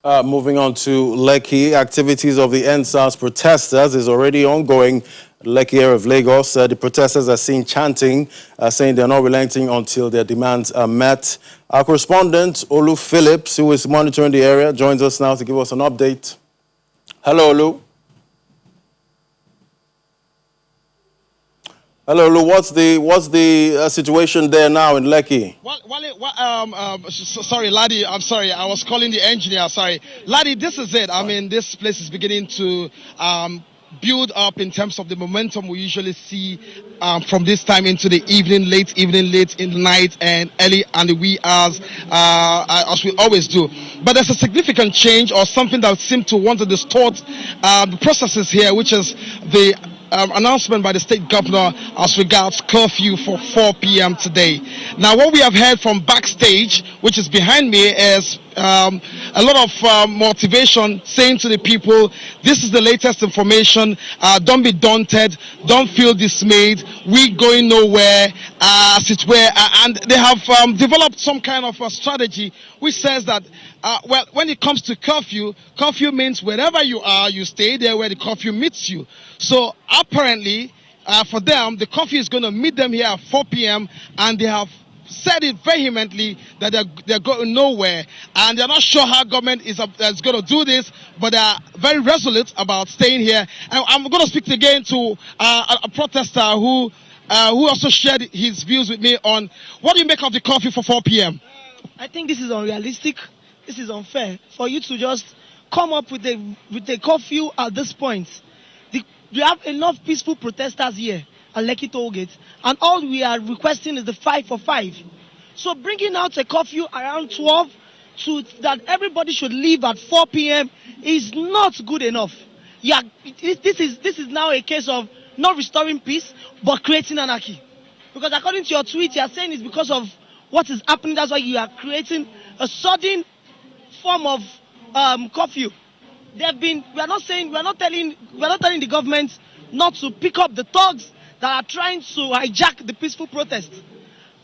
Moving on to Lekki, activities of the NSAS protesters is already ongoing. Lekki area of Lagos, the protesters are seen chanting, saying they're not relenting until their demands are met. Our correspondent, Olu Phillips, who is monitoring the area, joins us now to give us an update. Hello, Olu. Hello, Olu. What's the situation there now in Lekki? Sorry, Laddie. I'm sorry. I was calling the engineer. Sorry, Laddie. This is it. I mean, this place is beginning to build up in terms of the momentum we usually see from this time into the evening, late in the night, and early and the wee hours, as we always do. But there's a significant change or something that seems to want to distort the processes here, which is the announcement by the state governor as regards curfew for 4 p.m. today. Now, what we have heard from backstage, which is behind me, is a lot of motivation saying to the people, this is the latest information, don't be daunted, don't feel dismayed, we going nowhere, as it were. And they have developed some kind of a strategy which says that well, when it comes to curfew means wherever you are, you stay there where the curfew meets you. So apparently, for them, the curfew is going to meet them here at 4 p.m. and they have said it vehemently that they're going nowhere, and they're not sure how government is going to do this, but they are very resolute about staying here. And I'm going to speak again to a protester who also shared his views with me on what do you make of the curfew for 4 p.m. I think this is unrealistic. This is unfair for you to just come up with a curfew at this point. We have enough peaceful protesters here at Lekki Tollgate, and all we are requesting is the 5 for 5. So bringing out a curfew around 12 to that everybody should leave at 4 p.m. is not good enough. Yeah, this is now a case of not restoring peace but creating anarchy. Because according to your tweet, you are saying it's because of what is happening. That's why you are creating a sudden form of curfew. We are not telling the government not to pick up the thugs that are trying to hijack the peaceful protest.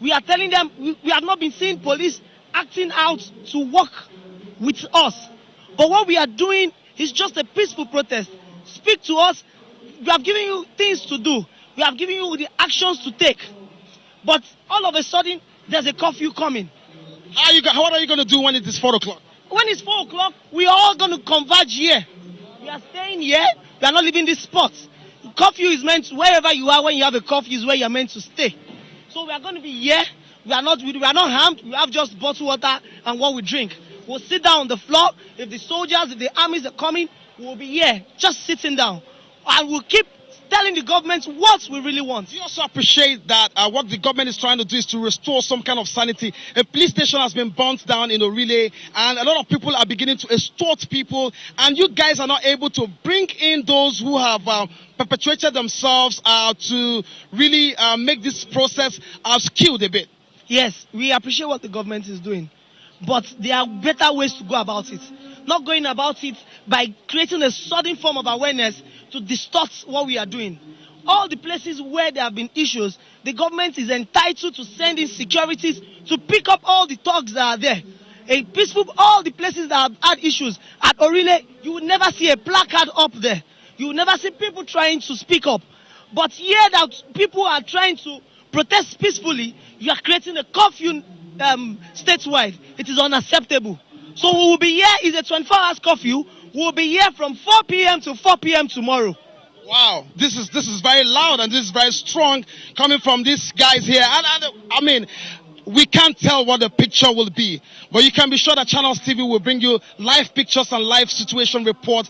We are telling them we have not been seeing police acting out to work with us. But what we are doing is just a peaceful protest. Speak to us. We have given you things to do. We have given you the actions to take. But all of a sudden, there's a curfew coming. What are you going to do when it is 4 o'clock? When it's 4 o'clock, we are all going to converge here. We are staying here. We are not leaving this spot. Curfew is meant wherever you are. When you have a curfew, is where you are meant to stay. So we are going to be here. We are not harmed. We have just bottled water and what we drink. We'll sit down on the floor. If the armies are coming, we'll be here just sitting down, and we'll keep telling the government what we really want. Do you also appreciate that what the government is trying to do is to restore some kind of sanity? A police station has been burnt down in Orile, and a lot of people are beginning to extort people, and you guys are not able to bring in those who have perpetuated themselves to really make this process skewed a bit. Yes, we appreciate what the government is doing, but there are better ways to go about it. Not going about it by creating a sudden form of awareness to distort what we are doing. All the places where there have been issues, the government is entitled to send in securities to pick up all the thugs that are there. All the places that have had issues. At Orile, you will never see a placard up there. You will never see people trying to speak up. But here that people are trying to protest peacefully, you are creating a curfew statewide. It is unacceptable. So we will be here. It's a 24-hour curfew. We will be here from 4 p.m. to 4 p.m. tomorrow. Wow, this is very loud and this is very strong coming from these guys here. And I mean, we can't tell what the picture will be, but you can be sure that Channels TV will bring you live pictures and live situation report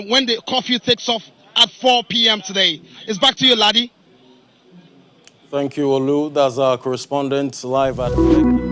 when the curfew takes off at 4 p.m. today. It's back to you, Laddie. Thank you, Olu. That's our correspondent live at Lekki.